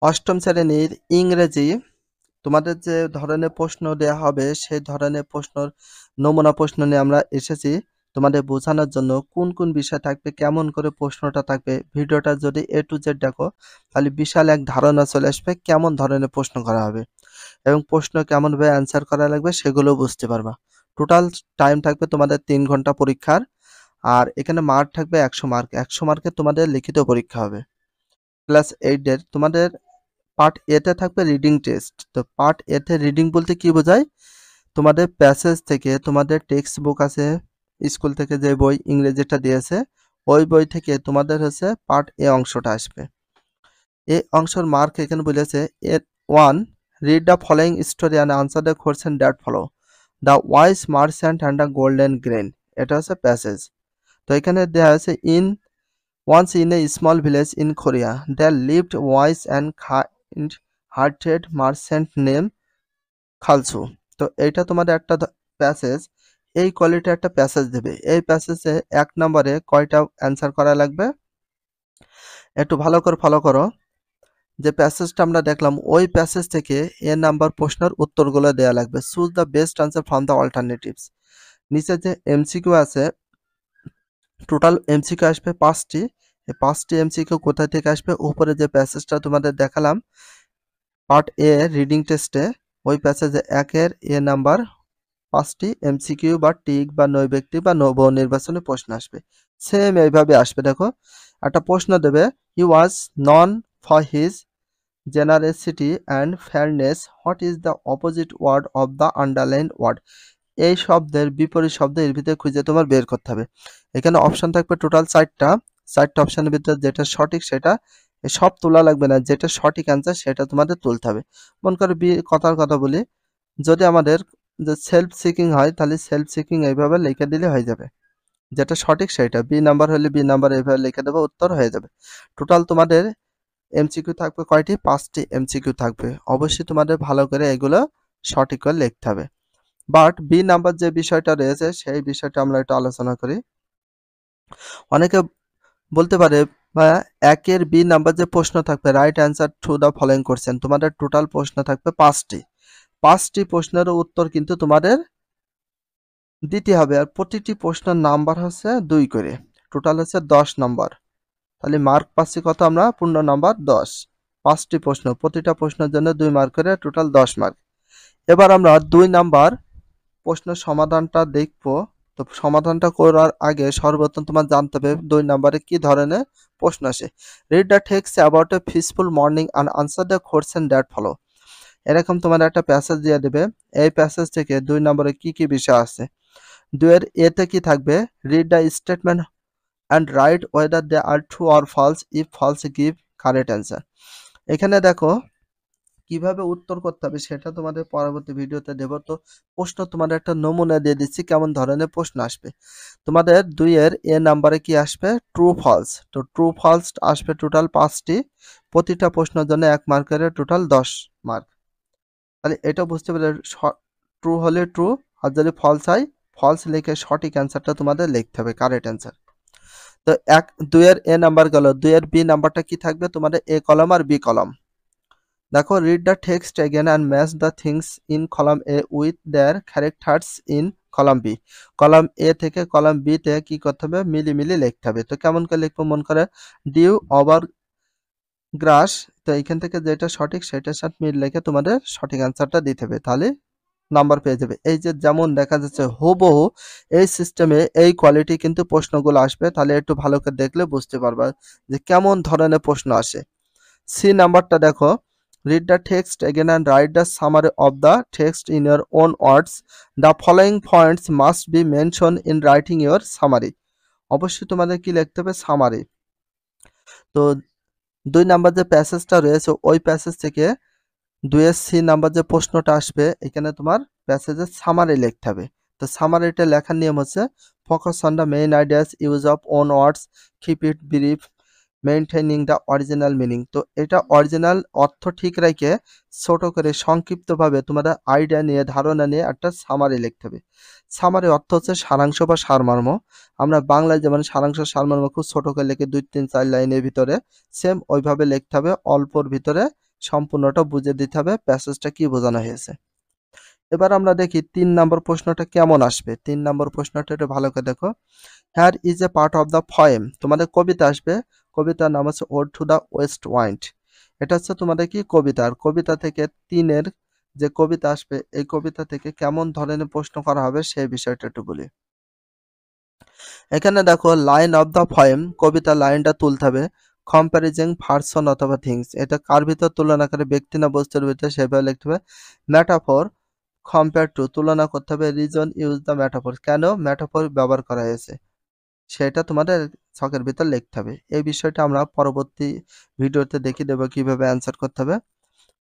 অষ্টম শ্রেণীর ইংরেজি তোমাদের যে ধরনের প্রশ্ন দেয়া হবে সেই ধরনের প্রশ্নর নমুনা প্রশ্ন নিয়ে আমরা এসেছি তোমাদের বোঝানোর জন্য কোন কোন বিষয় থাকবে, কেমন করে প্রশ্নটা থাকবে। ভিডিওটা যদি A to Z দেখো তাহলে বিশাল এক ধারণা চলে আসবে কেমন ধরনের প্রশ্ন করা হবে এবং প্রশ্ন কেমনভাবে অ্যান্সার করা লাগবে সেগুলোও বুঝতে পারবা। টোটাল টাইম থাকবে তোমাদের 3 ঘন্টা পরীক্ষার। আর এখানে মার্ক থাকবে 100 মার্ক। 100 মার্কের তোমাদের লিখিত পরীক্ষা হবে। ক্লাস 8 এর তোমাদের পার্ট এ তে থাকবে রিডিং টেস্ট। তো পার্ট এ তে রিডিং বলতে কি বোঝায়? তোমাদের প্যাসেজ থেকে তোমাদের টেক্সট বুক আছে, স্কুল থেকে যে বই ইংরেজিটা দিয়েছে ওই বই থেকে তোমাদের হচ্ছে পার্ট এ অংশটা আসবে। এই অংশের মার্ক এখানে বলেছে এর 1 read the following story and answer the question that follow. The wise merchant and the golden grain, এটা হচ্ছে প্যাসেজ। তো এখানে দেওয়া আছে once in a small village in Korea there lived wise and kind-hearted merchant named খালসু। তো এইটা তোমাদের একটা প্যাসেজ, এই কোয়ালিটির একটা প্যাসেজ দেবে। এই প্যাসেজে 1 নম্বরে কয়টা অ্যান্সার করা লাগবে একটু ভালো করে ফলো করো। যে প্যাসেজটা আমরা দেখলাম ওই প্যাসেজ থেকে এ নাম্বার প্রশ্নের উত্তরগুলো দেওয়া লাগবে। Choose the best answer from the alternatives. নিচে যে এমসিকিউ আছে, টোটাল এমসিকিউ আসবে 5টি। এই 5টি এমসিকিউ কোথা থেকে আসবে? উপরে যে প্যাসেজটা তোমাদের দেখালাম পার্ট এ রিডিং টেস্টে, ওই প্যাসেজে 1 এর এ নাম্বার 5টি এমসিকিউ বা টিক বা নৈর্ব্যক্তিক বা বহু নির্বাচনী প্রশ্ন আসবে। সেম এইভাবে আসবে। দেখো একটা প্রশ্ন দেবে, he was known for his generosity and fairness, what is the opposite word of the underline word. এই শব্দের বিপরীত শব্দ এর ভিতরে খুঁজে তোমার বের করতে হবে। এখানে অপশন থাকবে টোটাল 4টা অপশনের ভিতরে যেটা সঠিক সেটা, সব তোলা লাগবে না, যেটা সঠিক অ্যান্সার সেটা তোমাদের তুলতে হবে। মনে করো কথার কথা বলি, যদি আমাদের যে সেলফ সিকিং হয় তাহলে সেলফ সিকিং এইভাবে লিখে দিলে হয়ে যাবে, যেটা সঠিক সেটা। বি নাম্বার হলে বি নাম্বার এইভাবে লিখে দেবো, উত্তর হয়ে যাবে। টোটাল তোমাদের এমসিকিউ থাকবে কয়টি? 5টি এমসিকিউ থাকবে। অবশ্যই তোমাদের ভালো করে এগুলো সঠিক করে লিখতে হবে। বাট বি নাম্বার যে বিষয়টা রয়েছে সেই বিষয়টা আমরা একটু আলোচনা করি। অনেকে বলতে পারে ভাইয়া 1 এর বি নাম্বার যে প্রশ্ন থাকবে right answer to the following question, তোমাদের টোটাল প্রশ্ন থাকবে 5টি। 5টি প্রশ্নের উত্তর কিন্তু তোমাদের দিতে হবে। আর প্রতিটি প্রশ্নের নাম্বার হচ্ছে 2 করে, টোটাল হচ্ছে 10 নম্বর। তাহলে মার্ক পাচ্ছি কত আমরা? পূর্ণ নাম্বার 10। 5টি প্রশ্ন, প্রতিটা প্রশ্নের জন্য 2 মার্ক করে, টোটাল 10 মার্ক। এবার আমরা 2 নাম্বার প্রশ্নের সমাধানটা দেখব। তো সমাধানটা করার আগে সর্বপ্রথম তোমার জানতে হবে 2 নম্বরে কি ধরনের প্রশ্ন আসে। Read the text about a peaceful morning and answer the question that follow. এরকম তোমার একটা প্যাসেজ দিয়ে দেবে। এই প্যাসেজ থেকে 2 নম্বরে কি কি বিষয় আছে। 2 এর এতে কি থাকবে? Read the statement and write whether they are true or false, if false give correct answer. এখানে দেখো কিভাবে উত্তর করতে হবে সেটা তোমাদের পরবর্তী ভিডিওতে দেব। তো প্রশ্ন তোমাদের একটা নমুনা দিয়ে দিচ্ছি কেমন ধরনের প্রশ্ন আসবে। তোমাদের 2 এর এ নাম্বারে কি আসবে? True false. তো ট্রু ফলস আসবে টোটাল 5টি, প্রতিটা প্রশ্নের জন্য 1 মার্ক করে, টোটাল 10 মার্ক। তাহলে এটা বুঝতে পারলে ট্রু হলে ট্রু, আর যদি ফলস হয় ফলস লিখে সঠিক অ্যান্সারটা তোমাদের লিখতে হবে, কারেক্ট অ্যান্সার। তো 2 এর এ নাম্বার গেল। 2 এর বি নাম্বারটা কি থাকবে? তোমাদের এ কলাম আর বি কলাম। দেখো read the text again and match the things in column A with their characters in column B. Column A থেকে কলাম বি তে কি করতে হবে? মিলিয়ে লিখতে হবে। তো কেমন করে লিখবো? মন করে ডিউ ওভার গ্রাস। তো এইখান থেকে যেটা সঠিক সেটার সাথে মিল রেখে তোমাদের সঠিক অ্যান্সারটা দিতে হবে, তাহলে নাম্বার পেয়ে যাবে। এই যে যেমন দেখা যাচ্ছে হুবহু এই সিস্টেমে এই কোয়ালিটি কিন্তু প্রশ্নগুলো আসবে। তাহলে একটু ভালো করে দেখলে বুঝতে পারবা যে কেমন ধরনের প্রশ্ন আসে। সি নাম্বারটা দেখো, read the text again and write the summary of the text in your own words. The following points must be mentioned in writing your summary. অবশ্যই তোমাদের কি লিখতে হবে? সামারি। তো 2 নাম্বার যে প্যাসেজটা রয়েছে ওই প্যাসেজ থেকে 2 এর সি নাম্বার যে প্রশ্নটা আসবে এখানে তোমার প্যাসেজের সামারি লিখতে হবে। তো সামারিটা লেখার নিয়ম হচ্ছে focus on the main ideas, use of own words, keep it brief, maintaining the original meaning. তো এটা অরিজিনাল অর্থ ঠিক রেখে ছোট করে সংক্ষিপ্তভাবে তোমাদের আইডিয়া নিয়ে ধারণা নিয়ে একটা সামারি লিখতে হবে। সামারি অর্থ হচ্ছে সারাংশ বা সারমর্ম। আমরা বাংলায় যেমন সারাংশ সারমর্ম খুব ছোট করে লিখে 2, 3, 4 লাইনের ভিতরে, সেম ওইভাবে লিখতে হবে অল্পর ভিতরে সম্পূর্ণটা বুঝে দিতে হবে প্যাসেজটা কি বোঝানো হয়েছে। এবার আমরা দেখি 3 নম্বর প্রশ্নটা কেমন আসবে। 3 নম্বর প্রশ্নটা একটু ভালো করে দেখো। Here is a part of the poem. তোমাদের কবিতা আসবে। কবিতার নাম হচ্ছে ode to the west wind. এটা হচ্ছে তোমাদের কি কবিতা। আর কবিতা থেকে 3 এর যে কবিতা আসবে এই কবিতা থেকে কেমন ধরনের প্রশ্ন করা হবে সেই বিষয়টা একটু বলি। এখানে দেখো লাইন অফ দ্য পোয়েম, কবিতার লাইনটা তুলতে হবে। কম্পারিজিং পারসন অথবা থিংস, এটা কার ভিতর তুলনা করে, ব্যক্তি না বস্তুর ভিতরে, সেভাবে লিখতে হবে। ম্যাটাফর, কম্পেয়ার টু, তুলনা করতে হবে। রিজন, ইউজ দ্য ম্যাটাফর, কেন ম্যাটাফর ব্যবহার করা হয়েছে সেটা তোমাদের ছকের ভিতর লিখতে হবে। এই বিষয়টা আমরা পরবর্তী ভিডিওতে দেখিয়ে দেবো কিভাবে অ্যান্সার করতে হবে।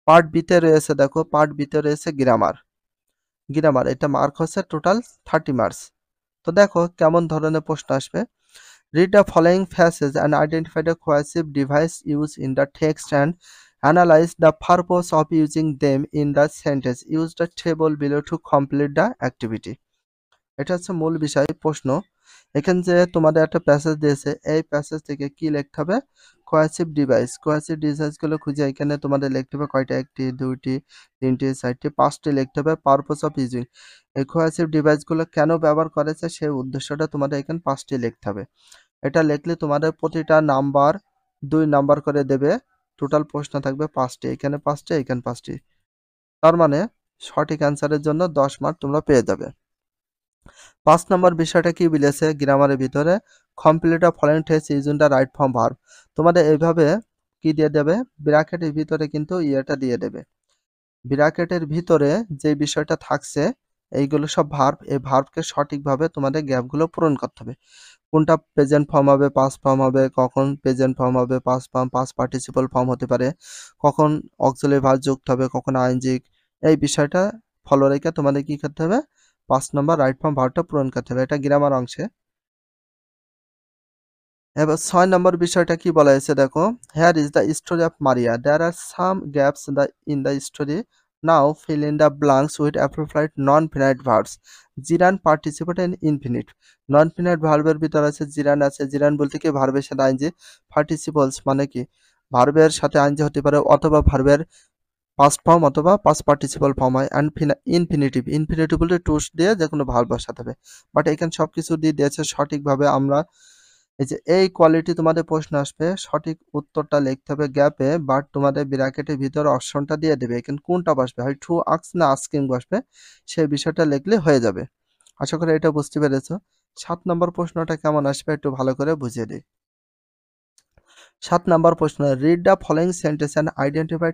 পার্ট বিতে রয়েছে, দেখো পার্ট বিতে রয়েছে গ্রামার। গ্রামার এটা মার্ক হচ্ছে টোটাল 30 মার্কস। তো দেখো কেমন ধরনের প্রশ্ন আসবে। Read the following phrases and identify the cohesive device used in the text and analyze the purpose of using them in the sentence. Use the table below to complete the activity. এটা হচ্ছে মূল বিষয় প্রশ্ন। এখানে যে তোমাদের একটা passage দিয়েছে এই প্যাসেজ থেকে কি লিখতে হবে, কোহেসিভ ডিভাইস। কোহেসিভ ডিভাইসগুলো খুঁজে এখানে তোমাদের লিখতে হবে কয়টা, একটি, দুইটি, তিনটি, চারটি, পাঁচটি লিখতে হবে। পারপোজ অফ ইউজিং, এই কোহেসিভ ডিভাইসগুলো কেন ব্যবহার করেছে সেই উদ্দেশ্যটা তোমাদের এখানে 5টি লিখতে হবে। এটা লিখলে তোমাদের প্রতিটা নাম্বার 2 নাম্বার করে দেবে। টোটাল প্রশ্ন থাকবে 5টি, এখানে 5টি, এখানে 5টি। তার মানে সঠিক অ্যান্সারের জন্য 10 মার্ক তোমরা পেয়ে যাবে। 5 নম্বর বিষয়টা কি বলেছে গ্রামারের ভিতরে, complete a following text using the right form verb. তোমাদের এইভাবে কি দিয়ে দেবে, ব্র্যাকেটের ভিতরে কিন্তু ইয়েটা দিয়ে দেবে। ব্র্যাকেটের ভিতরে যে বিষয়টা থাকছে এইগুলো সব ভার্ব, এই ভার্বকে সঠিকভাবে তোমাদের গ্যাপগুলো পূরণ করতে হবে। কোনটা প্রেজেন্ট ফর্ম হবে, পাস্ট ফর্ম হবে, কখন প্রেজেন্ট ফর্ম হবে, past form, past participle form হতে পারে, কখন অক্সিলারি ভার্ব যুক্ত হবে, কখন আইনজিক, এই বিষয়টা ফলো রেখে তোমাদের কি করতে হবে, 5 নম্বর রাইট ফর্ম ভার্বটা পূরণ করতে হবে। এটা গ্রামার অংশে। এবার 6 নম্বর বিষয়টা কি বলা হয়েছে দেখো। Here is the story of Maria, there are some gaps in the story, now fill in the blanks with appropriate non finite verbs. Gerund, participle and infinitive. Non finite ভার্বের ভিতর আছে জিরান, আছে জিরান বলতে কি ভার্বের সাথে আইনজি। পার্টিসিপলস মানে কি ভার্বের সাথে আইনজি হতে পারে অথবা ভার্বের পাস্ট ফর্ম অথবা পাস্ট পার্টিসিপল ফর্ম হয়। অ্যান্ড ইনফিনিটিভ, ইনফিনিটিভ বলতে টুস দিয়ে যে কোনো ভার্ব বসাতে হবে। বাট এখানে সবকিছু দিয়ে দিয়েছে সঠিকভাবে। আমরা এই যে এই কোয়ালিটি তোমাদের প্রশ্ন আসবে, সঠিক উত্তরটা লিখতে হবে গ্যাপে, বাট তোমাদের ব্র্যাকেটের ভিতরে অপশনটা দিয়ে দেবে এখানে কোনটা বসবে, হয় টু আস্ক না আস্কিং বসবে, সেই বিষয়টা লিখলে হয়ে যাবে। আশা করি এটা বুঝতে পেরেছো। 7 নম্বর প্রশ্নটা কেমন আসবে একটু ভালো করে বুঝিয়ে দিই। 7 নম্বর প্রশ্ন, read the following sentence and identify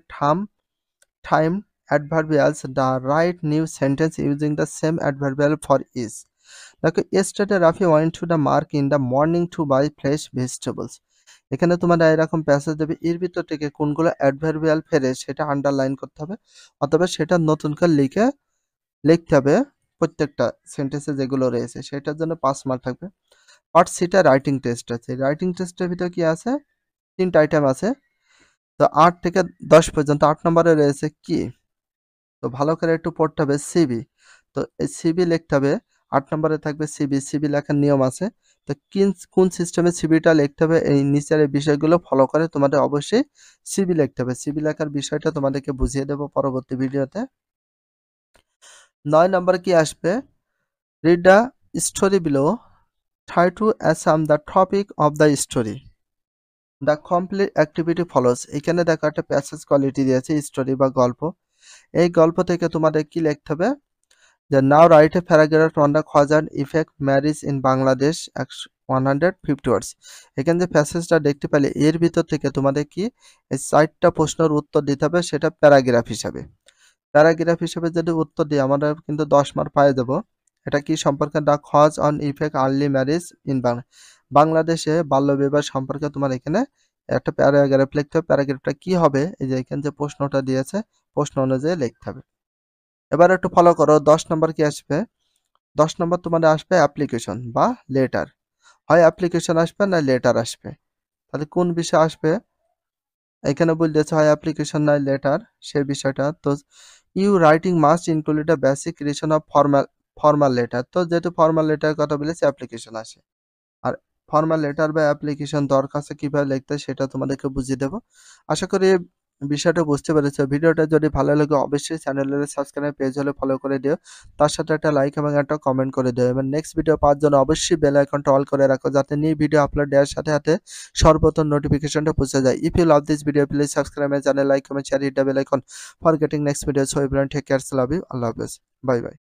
time adverbials the right new sentence using the same adverbial for each. দেখো yesterday Rafi went to the market in the morning to buy fresh vegetables. এখানে তোমাদের এরকম passage দেবে, এর ভিতর থেকে কোনগুলো adverbial phrase সেটা আন্ডারলাইন করতে হবে অথবা সেটা নতুন করে লিখতে হবে। প্রত্যেকটা সেন্টেন্সে যেগুলো রয়েছে সেটার জন্য 5 মার্ক থাকবে। পার্ট সিটা রাইটিং টেস্ট আছে। রাইটিং টেস্টের ভিতর কি আছে, 3টা আইটেম আছে। তো 8 থেকে 10 পর্যন্ত 8 নম্বরে রয়েছে কি, তো ভালো করে একটু পড়তে হবে সিবি। তো এই সিবি লিখতে হবে। 8 নম্বরে থাকবে সিবি। সিবি লেখার নিয়ম আছে। তো কোন সিস্টেমে সিবিটা লিখতে হবে এই নিচের এই বিষয়গুলো ফলো করে তোমাদের অবশ্যই সিবি লিখতে হবে। সিবি লেখার বিষয়টা তোমাদেরকে বুঝিয়ে দেব পরবর্তী ভিডিওতে। 9 নম্বরে কি আসবে, read the story below, try to assume the topic of the story, the complete activity follows. এখানে দেখো একটা প্যাসেজ কোয়ালিটি দিয়েছে স্টোরি বা গল্প। এই গল্প থেকে তোমাদের কি লিখতে হবে, যে now write a paragraph on the cause and effect marriage in Bangladesh 150 words. এখানে যে প্যাসেজটা দেখতে পেলে এর ভিতর থেকে তোমাদের কি এই 4টা প্রশ্নের উত্তর দিতে হবে, সেটা প্যারাগ্রাফ হিসাবে। প্যারাগ্রাফ হিসেবে যদি উত্তর দিই আমরা কিন্তু 10 মার্ক পেয়ে যাব। এটা কি সম্পর্কে, the cause on effect early marriage in বাংলাদেশে বাল্যবিবাহ সম্পর্কে তোমার এখানে একটা প্যারাগ্রাফ লিখতে হবে। প্যারাগ্রাফটা কি হবে, এই যে এখানে যে প্রশ্নটা দিয়েছে প্রশ্ন অনুযায়ী লিখতে হবে। এবার একটু ফলো করো। 10 নম্বর কি আসবে, 10 নম্বর তোমাদের আসবে অ্যাপ্লিকেশন বা লেটার। হয় অ্যাপ্লিকেশন আসবে না লেটার আসবে। তাহলে কোন বিষয় আসবে, এখানে বলতেছে হয় অ্যাপ্লিকেশন না লেটার, সেই বিষয়টা। তো you writing must include a basic creation of formal letter. তো যেহেতু ফর্মাল লেটার কথা বলেছি অ্যাপ্লিকেশন আসে। আর ফর্মাল লেটার বা অ্যাপ্লিকেশন দরখাস্ত কিভাবে লিখতে হয় সেটা তোমাদেরকে বুঝিয়ে দেবো। আশা করি বিষয়টা বুঝতে পেরেছো। ভিডিওটা যদি ভালো লাগে অবশ্যই চ্যানেলের সাবস্ক্রাইব, পেজ হলে ফলো করে দিও। তার সাথে একটা লাইক এবং একটা কমেন্ট করে দিও এবং নেক্সট ভিডিও পাওয়ার জন্য অবশ্যই বেল আইকনটা অল করে রাখো, যাতে নিউ ভিডিও আপলোড দেওয়ার সাথে সাথে সর্বপ্রথম নোটিফিকেশনটা পৌঁছে যায়। If you love this video please subscribe my channel, like, comment, share, hit the bell icon for getting next video. So everyone take care, love you, আল্লাহ হাফেজ, বাই বাই।